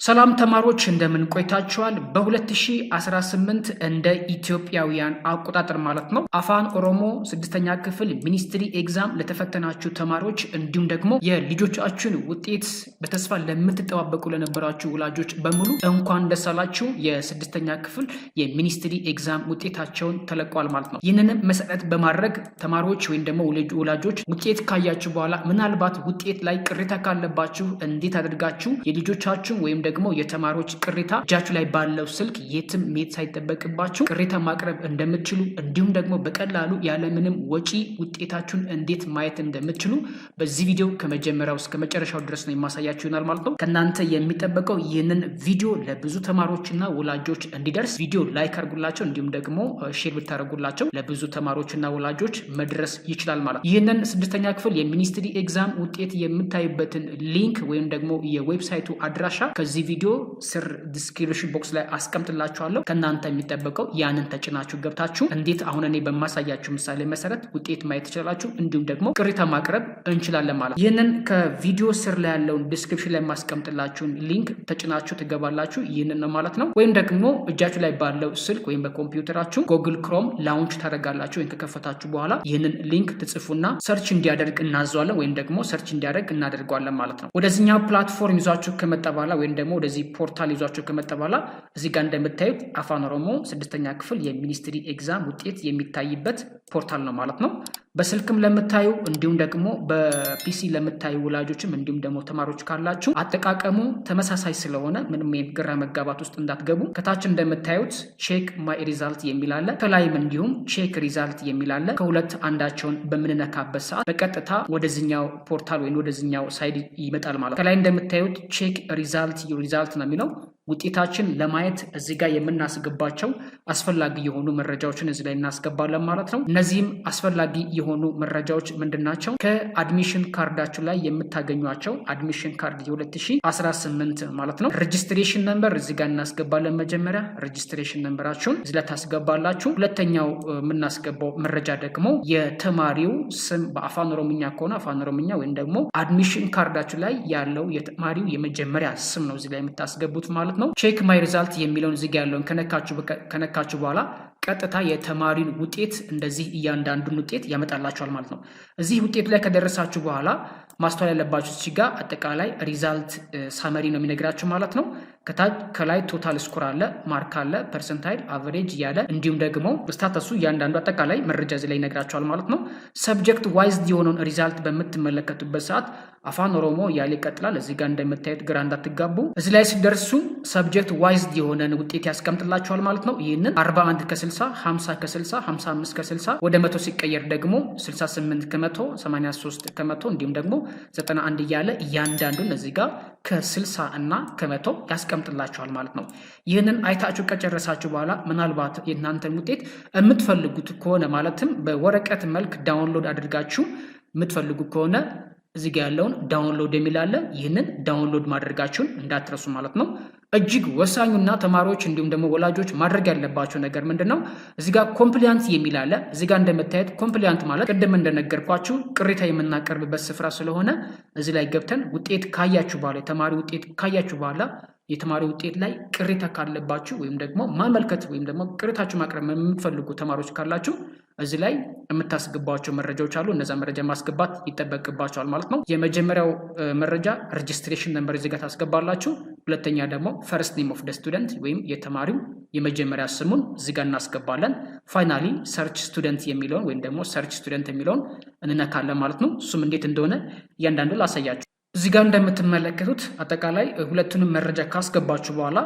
ሰላም ተማሪዎች እንደምን ቆይታችኋል? በ2018 እንደ ኢትዮጵያውያን አቆጣጠር ማለት ነው አፋን ኦሮሞ 6ኛ ክፍል ሚኒስትሪ ኤግዛም ለተፈተናችሁ ተማሪዎች እንዲሁም ደግሞ የልጆቻችሁን ውጤት በተስፋ ለምትጠባበቁ ለነበራችሁ ወላጆች በሙሉ እንኳን ደስ አላችሁ። የ6ኛ ክፍል የሚኒስትሪ ኤግዛም ውጤታቸውን ተለቋል ማለት ነው። ይህንንም መሰረት በማድረግ ተማሪዎች ወይም ደግሞ ወላጆች ውጤት ካያችሁ በኋላ ምናልባት ውጤት ላይ ቅሬታ ካለባችሁ እንዴት አድርጋችሁ የልጆቻችሁ ወይም ደግሞ የተማሪዎች ቅሬታ እጃችሁ ላይ ባለው ስልክ የትም መሄድ ሳይጠበቅባችሁ ቅሬታ ማቅረብ እንደምትችሉ እንዲሁም ደግሞ በቀላሉ ያለምንም ወጪ ውጤታችሁን እንዴት ማየት እንደምትችሉ በዚህ ቪዲዮ ከመጀመሪያው እስከ መጨረሻው ድረስ ነው የማሳያችሁ ይሆናል ማለት ነው። ከእናንተ የሚጠበቀው ይህንን ቪዲዮ ለብዙ ተማሪዎችና ወላጆች እንዲደርስ ቪዲዮ ላይክ አድርጉላቸው፣ እንዲሁም ደግሞ ሼር ብታደርጉላቸው ለብዙ ተማሪዎችና ወላጆች መድረስ ይችላል ማለት ነው። ይህንን 6ኛ ክፍል የሚኒስትሪ ኤግዛም ውጤት የምታዩበትን ሊንክ ወይም ደግሞ የዌብሳይቱ አድራሻ ከዚህ ቪዲዮ ስር ዲስክሪፕሽን ቦክስ ላይ አስቀምጥላችኋለሁ። ከእናንተ የሚጠበቀው ያንን ተጭናችሁ ገብታችሁ እንዴት አሁን እኔ በማሳያችሁ ምሳሌ መሰረት ውጤት ማየት ትችላላችሁ፣ እንዲሁም ደግሞ ቅሬታ ማቅረብ እንችላለን ማለት ነው። ይህንን ከቪዲዮ ስር ላይ ያለውን ዲስክሪፕሽን ላይ ማስቀምጥላችሁን ሊንክ ተጭናችሁ ትገባላችሁ። ይህንን ነው ማለት ነው። ወይም ደግሞ እጃችሁ ላይ ባለው ስልክ ወይም በኮምፒውተራችሁ ጎግል ክሮም ላውንች ታደርጋላችሁ። ወይም ከከፈታችሁ በኋላ ይህንን ሊንክ ትጽፉና ሰርች እንዲያደርግ እናዘዋለን፣ ወይም ደግሞ ሰርች እንዲያደርግ እናደርገዋለን ማለት ነው። ወደዚህኛው ፕላትፎርም ይዟችሁ ከመጣ በኋላ ወይም ደግሞ ወደዚህ ፖርታል ይዟቸው ከመጣ በኋላ እዚህ ጋር እንደምታዩት አፋን ኦሮሞ 6ኛ ክፍል የሚኒስትሪ ኤግዛም ውጤት የሚታይበት ፖርታል ነው ማለት ነው። በስልክም ለምታዩ እንዲሁም ደግሞ በፒሲ ለምታዩ ወላጆችም እንዲሁም ደግሞ ተማሪዎች ካላችሁ አጠቃቀሙ ተመሳሳይ ስለሆነ ምንም ግራ መጋባት ውስጥ እንዳትገቡ። ከታች እንደምታዩት ቼክ ማይ ሪዛልት የሚል አለ፣ ከላይም እንዲሁም ቼክ ሪዛልት የሚል አለ። ከሁለት አንዳቸውን በምንነካበት ሰዓት በቀጥታ ወደዚህኛው ፖርታል ወይም ወደዚህኛው ሳይድ ይመጣል ማለት ነው። ከላይ እንደምታዩት ቼክ ሪዛልት ነው የሚለው ውጤታችን ለማየት እዚህ ጋር የምናስገባቸው አስፈላጊ የሆኑ መረጃዎችን እዚህ ላይ እናስገባለን ማለት ነው። እነዚህም አስፈላጊ የሆኑ መረጃዎች ምንድናቸው? ከአድሚሽን ካርዳችሁ ላይ የምታገኟቸው አድሚሽን ካርድ የ2018 ማለት ነው። ሬጅስትሬሽን ነምበር እዚህ ጋር እናስገባለን። መጀመሪያ ሬጅስትሬሽን ነምበራችሁን እዚህ ላይ ታስገባላችሁ። ሁለተኛው የምናስገባው መረጃ ደግሞ የተማሪው ስም በአፋን ኦሮምኛ ከሆነ አፋን ኦሮምኛ ወይም ደግሞ አድሚሽን ካርዳችሁ ላይ ያለው የተማሪው የመጀመሪያ ስም ነው እዚህ ላይ የምታስገቡት ማለት ነው። ቼክ ማይ ሪዛልት የሚለውን እዚህ ያለውን ከነካችሁ በኋላ ቀጥታ የተማሪን ውጤት እንደዚህ እያንዳንዱን ውጤት ያመጣላችኋል ማለት ነው። እዚህ ውጤቱ ላይ ከደረሳችሁ በኋላ ማስተዋል ያለባችሁ እዚህ ጋር አጠቃላይ ሪዛልት ሳመሪ ነው የሚነግራችሁ ማለት ነው። ከላይ ቶታል ስኮር አለ፣ ማርክ አለ፣ ፐርሰንታይል፣ አቨሬጅ እያለ እንዲሁም ደግሞ ስታተሱ እያንዳንዱ አጠቃላይ መረጃ እዚህ ላይ ይነግራችኋል ማለት ነው። ሰብጀክት ዋይዝ የሆነውን ሪዛልት በምትመለከቱበት ሰዓት አፋን ኦሮሞ እያለ ይቀጥላል። እዚህ ጋር እንደምታዩት ግራ እንዳትጋቡ። እዚህ ላይ ሲደርሱ ሰብጀክት ዋይዝ የሆነን ውጤት ያስቀምጥላችኋል ማለት ነው። ይህንን 41 ከ60፣ 50 ከ60፣ 55 ከ60 ወደ 100 ሲቀየር ደግሞ 68 ከመቶ፣ 83 ከመቶ እንዲሁም ደግሞ 91 እያለ እያንዳንዱን እዚህ ጋር ከ60 እና ከመቶ ያስቀምጥላችኋል ማለት ነው። ይህንን አይታችሁ ከጨረሳችሁ በኋላ ምናልባት የእናንተን ውጤት የምትፈልጉት ከሆነ ማለትም በወረቀት መልክ ዳውንሎድ አድርጋችሁ የምትፈልጉ ከሆነ እዚህ ጋር ያለውን ዳውንሎድ የሚል አለ። ይህንን ዳውንሎድ ማድረጋችሁን እንዳትረሱ ማለት ነው። እጅግ ወሳኙና ተማሪዎች እንዲሁም ደግሞ ወላጆች ማድረግ ያለባቸው ነገር ምንድነው? እዚህ ጋር ኮምፕሊያንት የሚል አለ። እዚህ ጋር እንደምታዩት ኮምፕሊያንት ማለት ቅድም እንደነገርኳችሁ ቅሬታ የምናቀርብበት ስፍራ ስለሆነ እዚህ ላይ ገብተን ውጤት ካያችሁ በኋላ የተማሪ ውጤት ካያችሁ በኋላ የተማሪ ውጤት ላይ ቅሬታ ካለባችሁ ወይም ደግሞ ማመልከት ወይም ደግሞ ቅሬታችሁ ማቅረብ የምትፈልጉ ተማሪዎች ካላችሁ እዚህ ላይ የምታስገባቸው መረጃዎች አሉ። እነዛ መረጃ ማስገባት ይጠበቅባቸዋል ማለት ነው። የመጀመሪያው መረጃ ሬጅስትሬሽን ነምበር እዚህ ጋር ታስገባላችሁ። ሁለተኛ ደግሞ ፈርስት ኔም ኦፍ ደ ስቱደንት ወይም የተማሪው የመጀመሪያ ስሙን እዚህ ጋር እናስገባለን። ፋይናሊ ሰርች ስቱደንት የሚለውን ወይም ደግሞ ሰርች ስቱደንት የሚለውን እንነካለን ማለት ነው። እሱም እንዴት እንደሆነ እያንዳንዱ ላሳያችሁ። እዚህ ጋር እንደምትመለከቱት አጠቃላይ ሁለቱንም መረጃ ካስገባችሁ በኋላ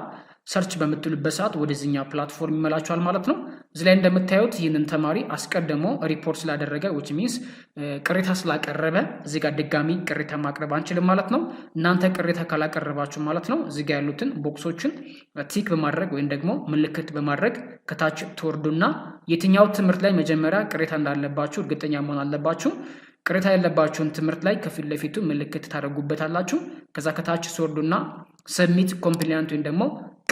ሰርች በምትሉበት ሰዓት ወደዚህኛው ፕላትፎርም ይመላችኋል ማለት ነው። እዚህ ላይ እንደምታዩት ይህንን ተማሪ አስቀድሞ ሪፖርት ስላደረገ which means ቅሬታ ስላቀረበ እዚህ ጋር ድጋሚ ቅሬታ ማቅረብ አንችልም ማለት ነው። እናንተ ቅሬታ ካላቀረባችሁ ማለት ነው እዚህ ጋር ያሉትን ቦክሶችን ቲክ በማድረግ ወይም ደግሞ ምልክት በማድረግ ከታች ትወርዱና የትኛው ትምህርት ላይ መጀመሪያ ቅሬታ እንዳለባችሁ እርግጠኛ መሆን አለባችሁ። ቅሬታ ያለባችሁን ትምህርት ላይ ከፊት ለፊቱ ምልክት ታደርጉበታላችሁ። ከዛ ከታች ትወርዱና ሰብሚት ኮምፕሊያንት ወይም ደግሞ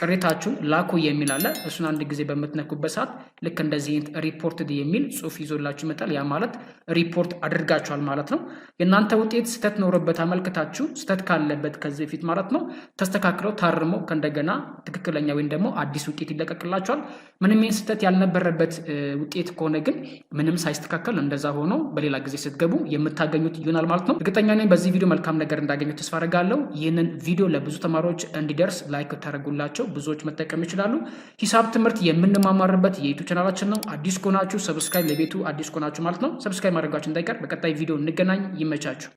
ቅሬታችሁን ላኩ የሚል አለ። እሱን አንድ ጊዜ በምትነኩበት ሰዓት ልክ እንደዚህ ሪፖርትድ የሚል ጽሁፍ ይዞላችሁ ይመጣል። ያ ማለት ሪፖርት አድርጋችኋል ማለት ነው። የእናንተ ውጤት ስህተት ኖሮበት አመልክታችሁ ስህተት ካለበት ከዚህ በፊት ማለት ነው ተስተካክለው ታርሞ ከእንደገና ትክክለኛ ወይም ደግሞ አዲስ ውጤት ይለቀቅላችኋል። ምንም ይህን ስህተት ያልነበረበት ውጤት ከሆነ ግን ምንም ሳይስተካከል እንደዛ ሆኖ በሌላ ጊዜ ስትገቡ የምታገኙት ይሆናል ማለት ነው። እርግጠኛ ነኝ በዚህ ቪዲዮ መልካም ነገር እንዳገኙ ተስፋ አደርጋለሁ። ይህንን ቪዲዮ ለብዙ ተማሪዎች እንዲደርስ ላይክ ታደርጉላቸው ብዙዎች መጠቀም ይችላሉ። ሂሳብ ትምህርት የምንማማርበት የዩቲዩብ ቻናላችን ነው። አዲስ ከሆናችሁ ሰብስክራይብ፣ ለቤቱ አዲስ ከሆናችሁ ማለት ነው ሰብስክራይብ ማድረጋችሁ እንዳይቀር። በቀጣይ ቪዲዮ እንገናኝ። ይመቻችሁ።